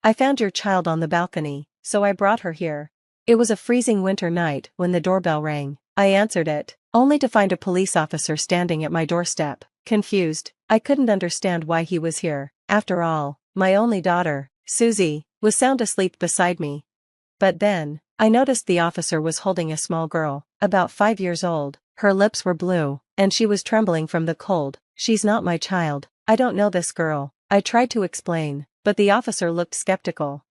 I found your child on the balcony, so I brought her here. It was a freezing winter night when the doorbell rang. I answered it, only to find a police officer standing at my doorstep. Confused, I couldn't understand why he was here. After all, my only daughter, Susie, was sound asleep beside me. But then, I noticed the officer was holding a small girl, about 5 years old. Her lips were blue, and she was trembling from the cold. She's not my child. I don't know this girl. I tried to explain, but the officer looked skeptical.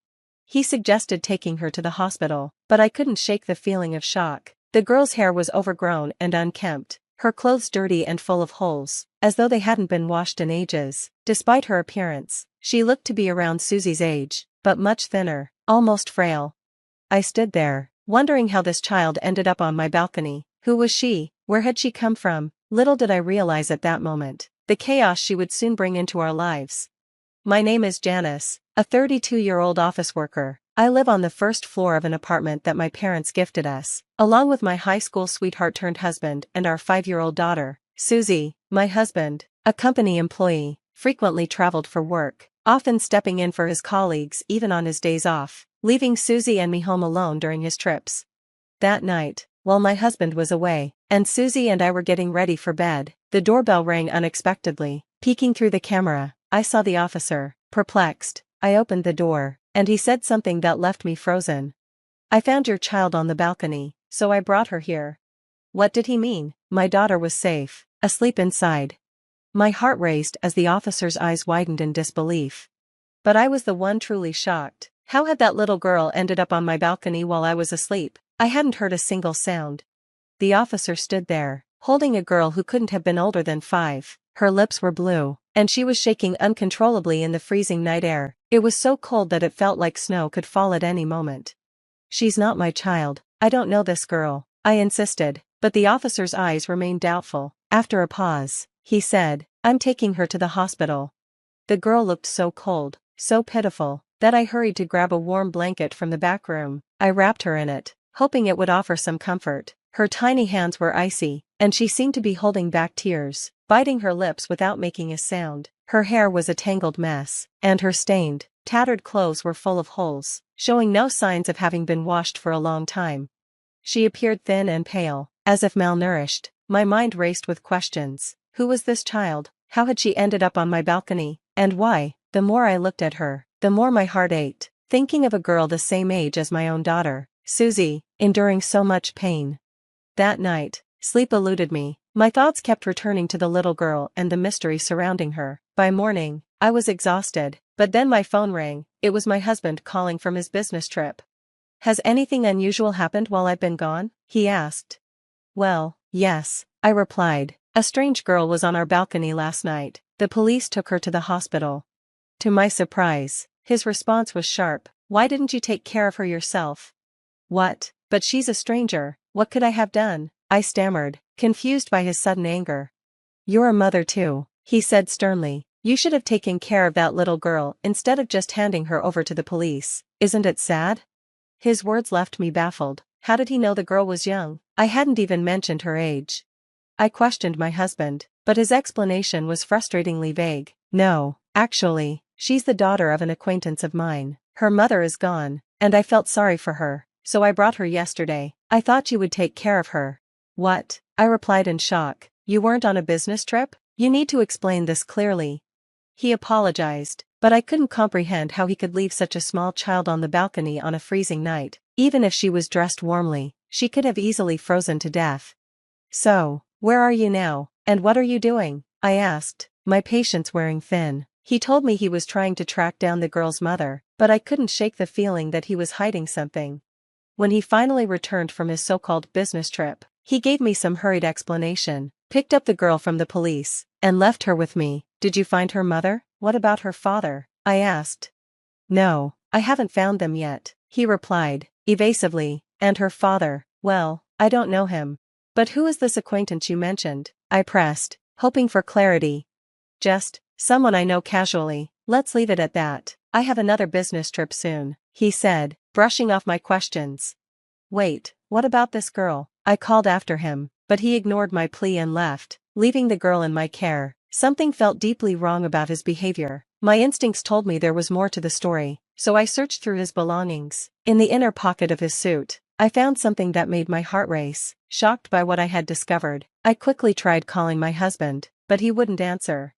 He suggested taking her to the hospital, but I couldn't shake the feeling of shock. The girl's hair was overgrown and unkempt, her clothes dirty and full of holes, as though they hadn't been washed in ages. Despite her appearance, she looked to be around Susie's age, but much thinner, almost frail. I stood there, wondering how this child ended up on my balcony. Who was she? Where had she come from? Little did I realize at that moment the chaos she would soon bring into our lives. My name is Janice, a 32-year-old office worker. I live on the first floor of an apartment that my parents gifted us, along with my high school sweetheart turned husband and our 5-year-old daughter. Susie, my husband, a company employee, frequently traveled for work, often stepping in for his colleagues even on his days off, leaving Susie and me home alone during his trips. That night, while my husband was away, and Susie and I were getting ready for bed, the doorbell rang unexpectedly. Peeking through the camera, I saw the officer. Perplexed, I opened the door, and he said something that left me frozen. I found your child on the balcony, so I brought her here. What did he mean? My daughter was safe, asleep inside. My heart raced as the officer's eyes widened in disbelief. But I was the one truly shocked. How had that little girl ended up on my balcony while I was asleep? I hadn't heard a single sound. The officer stood there, holding a girl who couldn't have been older than 5. Her lips were blue, and she was shaking uncontrollably in the freezing night air. It was so cold that it felt like snow could fall at any moment. She's not my child. I don't know this girl, I insisted, but the officer's eyes remained doubtful. After a pause, he said, I'm taking her to the hospital. The girl looked so cold, so pitiful, that I hurried to grab a warm blanket from the back room. I wrapped her in it, hoping it would offer some comfort. Her tiny hands were icy, and she seemed to be holding back tears, biting her lips without making a sound. Her hair was a tangled mess, and her stained, tattered clothes were full of holes, showing no signs of having been washed for a long time. She appeared thin and pale, as if malnourished. My mind raced with questions. Who was this child? How had she ended up on my balcony? And why? The more I looked at her, the more my heart ached, thinking of a girl the same age as my own daughter, Susie, enduring so much pain. That night, sleep eluded me. My thoughts kept returning to the little girl and the mystery surrounding her. By morning, I was exhausted, but then my phone rang. It was my husband calling from his business trip. Has anything unusual happened while I've been gone? He asked. Well, yes, I replied. A strange girl was on our balcony last night. The police took her to the hospital. To my surprise, his response was sharp. Why didn't you take care of her yourself? What? But she's a stranger. What could I have done? I stammered, confused by his sudden anger. You're a mother too, he said sternly. You should have taken care of that little girl instead of just handing her over to the police. Isn't it sad? His words left me baffled. How did he know the girl was young? I hadn't even mentioned her age. I questioned my husband, but his explanation was frustratingly vague. No, actually, she's the daughter of an acquaintance of mine. Her mother is gone, and I felt sorry for her, so I brought her yesterday. I thought you would take care of her. What? I replied in shock. You weren't on a business trip? You need to explain this clearly. He apologized, but I couldn't comprehend how he could leave such a small child on the balcony on a freezing night. Even if she was dressed warmly, she could have easily frozen to death. So, where are you now, and what are you doing? I asked, my patience wearing thin. He told me he was trying to track down the girl's mother, but I couldn't shake the feeling that he was hiding something. When he finally returned from his so-called business trip, he gave me some hurried explanation, picked up the girl from the police, and left her with me. Did you find her mother? What about her father? I asked. No, I haven't found them yet, he replied, evasively. And her father, well, I don't know him. But who is this acquaintance you mentioned? I pressed, hoping for clarity. Just someone I know casually. Let's leave it at that. I have another business trip soon, he said, brushing off my questions. Wait, what about this girl? I called after him, but he ignored my plea and left, leaving the girl in my care. Something felt deeply wrong about his behavior. My instincts told me there was more to the story, so I searched through his belongings. In the inner pocket of his suit, I found something that made my heart race. Shocked by what I had discovered, I quickly tried calling my husband, but he wouldn't answer.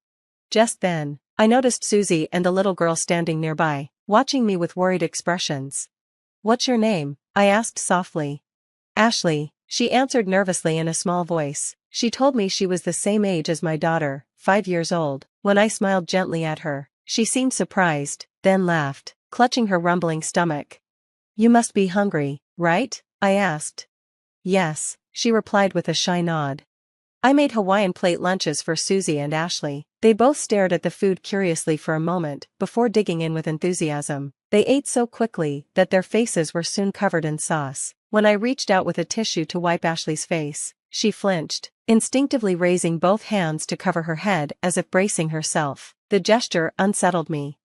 Just then, I noticed Susie and the little girl standing nearby, watching me with worried expressions. "What's your name?" I asked softly. "Ashley," she answered nervously in a small voice. She told me she was the same age as my daughter, 5 years old. When I smiled gently at her, she seemed surprised, then laughed, clutching her rumbling stomach. "You must be hungry, right?" I asked. "Yes," she replied with a shy nod. I made Hawaiian plate lunches for Susie and Ashley. They both stared at the food curiously for a moment before digging in with enthusiasm. They ate so quickly that their faces were soon covered in sauce. When I reached out with a tissue to wipe Ashley's face, she flinched, instinctively raising both hands to cover her head as if bracing herself. The gesture unsettled me.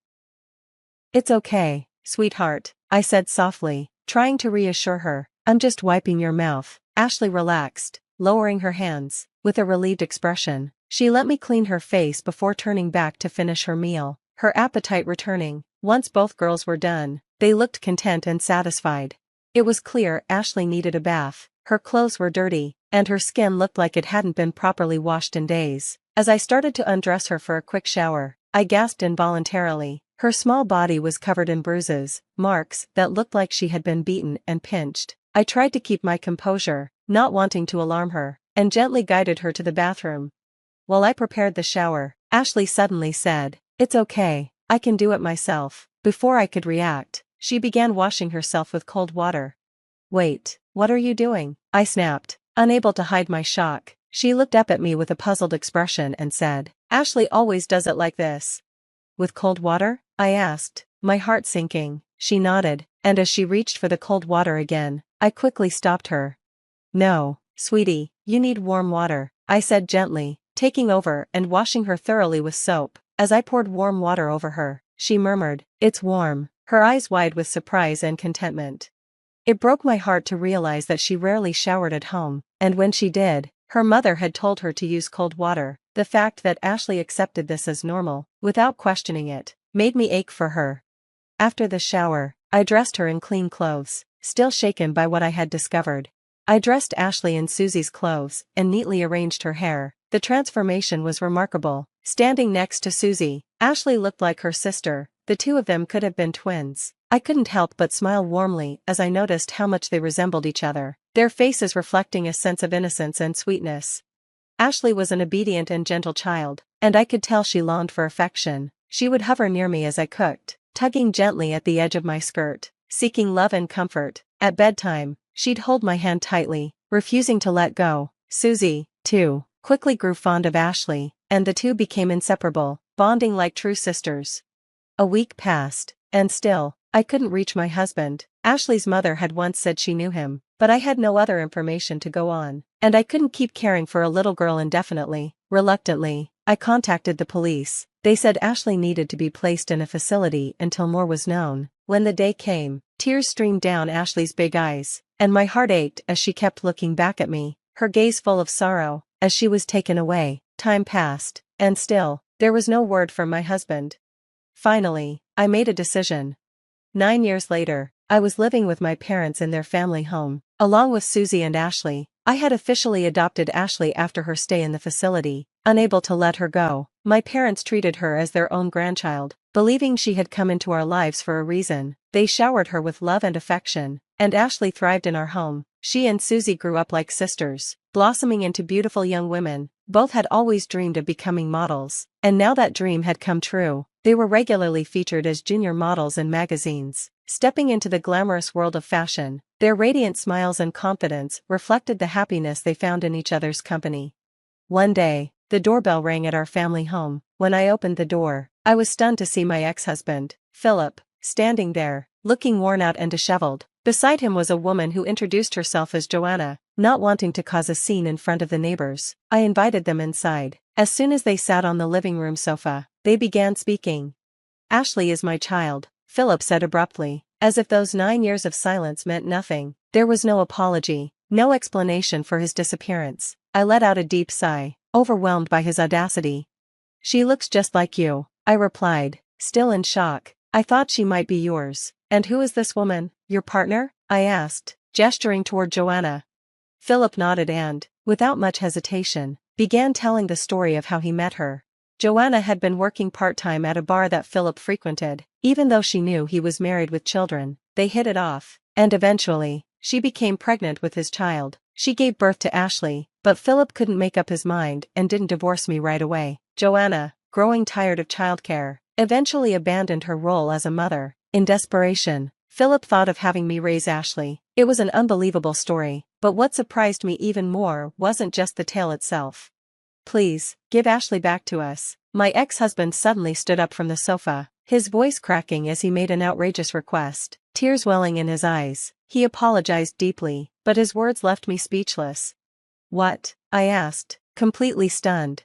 "It's okay, sweetheart," I said softly, trying to reassure her. "I'm just wiping your mouth." Ashley relaxed, lowering her hands. With a relieved expression, she let me clean her face before turning back to finish her meal, her appetite returning. Once both girls were done, they looked content and satisfied. It was clear Ashley needed a bath. Her clothes were dirty, and her skin looked like it hadn't been properly washed in days. As I started to undress her for a quick shower, I gasped involuntarily. Her small body was covered in bruises, marks that looked like she had been beaten and pinched. I tried to keep my composure, not wanting to alarm her, and gently guided her to the bathroom. While I prepared the shower, Ashley suddenly said, "It's okay, I can do it myself." Before I could react, she began washing herself with cold water. "Wait, what are you doing?" I snapped, unable to hide my shock. She looked up at me with a puzzled expression and said, "Ashley always does it like this." "With cold water?" I asked, my heart sinking. She nodded, and as she reached for the cold water again, I quickly stopped her. "No, sweetie, you need warm water," I said gently, taking over and washing her thoroughly with soap. As I poured warm water over her, she murmured, "It's warm," her eyes wide with surprise and contentment. It broke my heart to realize that she rarely showered at home, and when she did, her mother had told her to use cold water. The fact that Ashley accepted this as normal, without questioning it, made me ache for her. After the shower, I dressed her in clean clothes, still shaken by what I had discovered. I dressed Ashley in Susie's clothes and neatly arranged her hair. The transformation was remarkable. Standing next to Susie, Ashley looked like her sister. The two of them could have been twins. I couldn't help but smile warmly as I noticed how much they resembled each other, their faces reflecting a sense of innocence and sweetness. Ashley was an obedient and gentle child, and I could tell she longed for affection. She would hover near me as I cooked, tugging gently at the edge of my skirt, seeking love and comfort. At bedtime, she'd hold my hand tightly, refusing to let go. Susie, too, quickly grew fond of Ashley, and the two became inseparable, bonding like true sisters. A week passed, and still, I couldn't reach my husband. Ashley's mother had once said she knew him, but I had no other information to go on, and I couldn't keep caring for a little girl indefinitely. Reluctantly, I contacted the police. They said Ashley needed to be placed in a facility until more was known. When the day came, tears streamed down Ashley's big eyes, and my heart ached as she kept looking back at me, her gaze full of sorrow. As she was taken away, time passed, and still, there was no word from my husband. Finally, I made a decision. 9 years later, I was living with my parents in their family home, along with Susie and Ashley. I had officially adopted Ashley after her stay in the facility. Unable to let her go, my parents treated her as their own grandchild, believing she had come into our lives for a reason. They showered her with love and affection, and Ashley thrived in our home. She and Susie grew up like sisters, blossoming into beautiful young women. Both had always dreamed of becoming models, and now that dream had come true. They were regularly featured as junior models in magazines, stepping into the glamorous world of fashion. Their radiant smiles and confidence reflected the happiness they found in each other's company. One day, the doorbell rang at our family home. When I opened the door, I was stunned to see my ex-husband, Philip, standing there, looking worn out and disheveled. Beside him was a woman who introduced herself as Joanna. Not wanting to cause a scene in front of the neighbors, I invited them inside. As soon as they sat on the living room sofa, they began speaking. "Ashley is my child," Philip said abruptly, as if those 9 years of silence meant nothing. There was no apology, no explanation for his disappearance. I let out a deep sigh, overwhelmed by his audacity. She looks just like you, I replied, still in shock. I thought she might be yours. And who is this woman, your partner? I asked, gesturing toward Joanna. Philip nodded and, without much hesitation, began telling the story of how he met her. Joanna had been working part-time at a bar that Philip frequented. Even though she knew he was married with children, they hit it off, and eventually, she became pregnant with his child. She gave birth to Ashley, but Philip couldn't make up his mind and didn't divorce me right away. Joanna, growing tired of childcare, eventually abandoned her role as a mother. In desperation, Philip thought of having me raise Ashley. It was an unbelievable story, but what surprised me even more wasn't just the tale itself. Please, give Ashley back to us. My ex-husband suddenly stood up from the sofa, his voice cracking as he made an outrageous request, tears welling in his eyes. He apologized deeply, but his words left me speechless. What? I asked, completely stunned.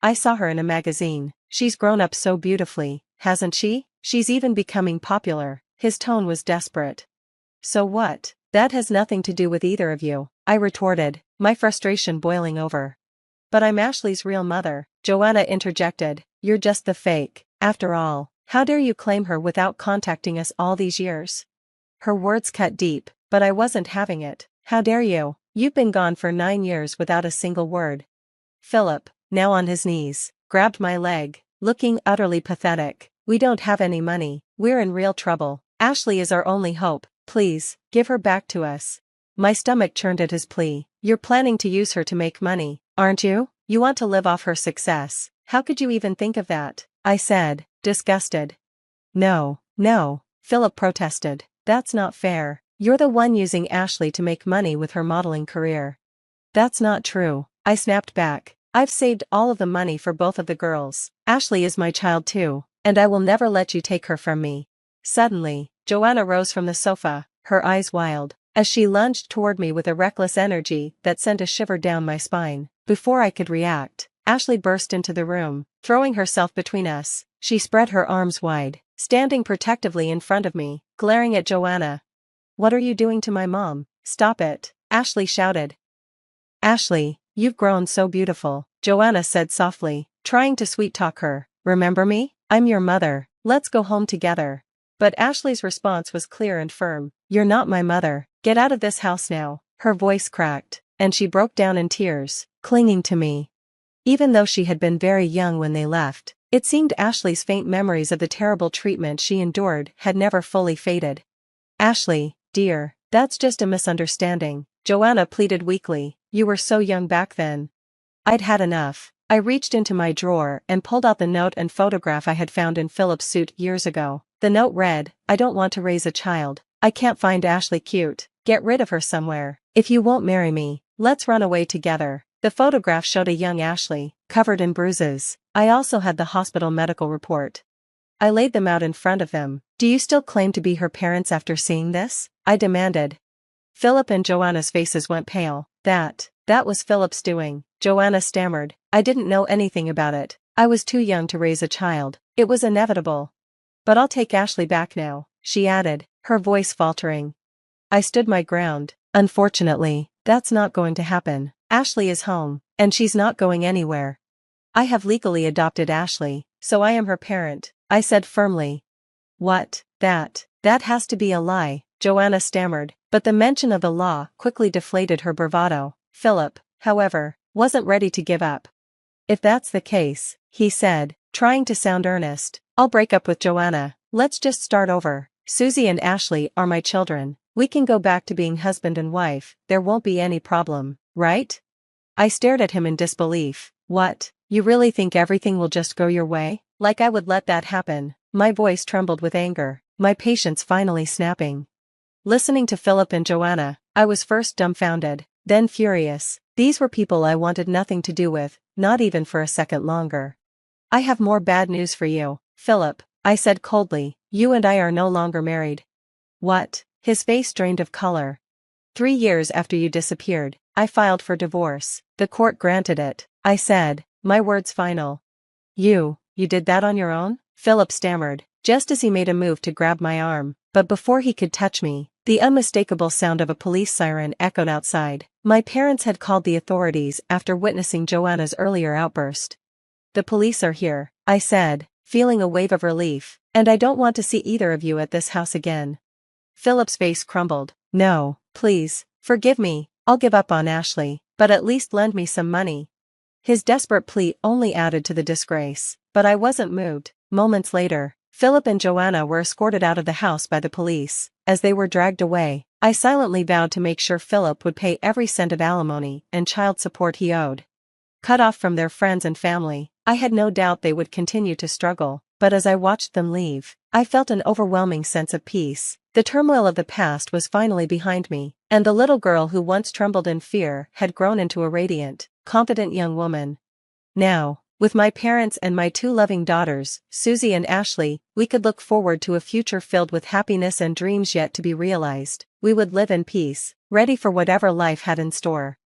I saw her in a magazine. She's grown up so beautifully, hasn't she? She's even becoming popular. His tone was desperate. So what? That has nothing to do with either of you, I retorted, my frustration boiling over. But I'm Ashley's real mother, Joanna interjected. You're just the fake. After all, how dare you claim her without contacting us all these years? Her words cut deep, but I wasn't having it. How dare you? You've been gone for 9 years without a single word. Philip, now on his knees, grabbed my leg, looking utterly pathetic. We don't have any money. We're in real trouble. Ashley is our only hope. Please, give her back to us. My stomach churned at his plea. You're planning to use her to make money, aren't you? You want to live off her success. How could you even think of that? I said, disgusted. No, Philip protested. That's not fair. You're the one using Ashley to make money with her modeling career. That's not true, I snapped back. I've saved all of the money for both of the girls. Ashley is my child too, and I will never let you take her from me. Suddenly, Joanna rose from the sofa, her eyes wild, as she lunged toward me with a reckless energy that sent a shiver down my spine. Before I could react, Ashley burst into the room, throwing herself between us. She spread her arms wide, standing protectively in front of me, glaring at Joanna. What are you doing to my mom? Stop it, Ashley shouted. Ashley, you've grown so beautiful, Joanna said softly, trying to sweet-talk her. Remember me? I'm your mother. Let's go home together. But Ashley's response was clear and firm. You're not my mother. Get out of this house now. Her voice cracked, and she broke down in tears, clinging to me. Even though she had been very young when they left, it seemed Ashley's faint memories of the terrible treatment she endured had never fully faded. Ashley, dear, that's just a misunderstanding, Joanna pleaded weakly. You were so young back then. I'd had enough. I reached into my drawer and pulled out the note and photograph I had found in Philip's suit years ago. The note read, I don't want to raise a child. I can't find Ashley cute. Get rid of her somewhere. If you won't marry me, let's run away together. The photograph showed a young Ashley, covered in bruises. I also had the hospital medical report. I laid them out in front of them. Do you still claim to be her parents after seeing this? I demanded. Philip and Joanna's faces went pale. That was Philip's doing, Joanna stammered. I didn't know anything about it. I was too young to raise a child. It was inevitable. But I'll take Ashley back now, she added, her voice faltering. I stood my ground. Unfortunately, that's not going to happen. Ashley is home, and she's not going anywhere. I have legally adopted Ashley, so I am her parent, I said firmly. What? That has to be a lie, Joanna stammered, but the mention of the law quickly deflated her bravado. Philip, however, wasn't ready to give up. If that's the case, he said, trying to sound earnest, I'll break up with Joanna. Let's just start over. Susie and Ashley are my children. We can go back to being husband and wife. There won't be any problem, right? I stared at him in disbelief. What? You really think everything will just go your way? Like I would let that happen? My voice trembled with anger, my patience finally snapping. Listening to Philip and Joanna, I was first dumbfounded, then furious. These were people I wanted nothing to do with, not even for a second longer. I have more bad news for you, Philip, I said coldly. You and I are no longer married. What? His face drained of color. 3 years after you disappeared, I filed for divorce. The court granted it, I said, my words final. You did that on your own? Philip stammered, just as he made a move to grab my arm, but before he could touch me, the unmistakable sound of a police siren echoed outside. My parents had called the authorities after witnessing Joanna's earlier outburst. The police are here, I said, feeling a wave of relief, and I don't want to see either of you at this house again. Philip's face crumbled. No, please, forgive me, I'll give up on Ashley, but at least lend me some money. His desperate plea only added to the disgrace, but I wasn't moved. Moments later, Philip and Joanna were escorted out of the house by the police. As they were dragged away, I silently vowed to make sure Philip would pay every cent of alimony and child support he owed. Cut off from their friends and family, I had no doubt they would continue to struggle, but as I watched them leave, I felt an overwhelming sense of peace. The turmoil of the past was finally behind me, and the little girl who once trembled in fear had grown into a radiant, confident young woman. Now, with my parents and my two loving daughters, Susie and Ashley, we could look forward to a future filled with happiness and dreams yet to be realized. We would live in peace, ready for whatever life had in store.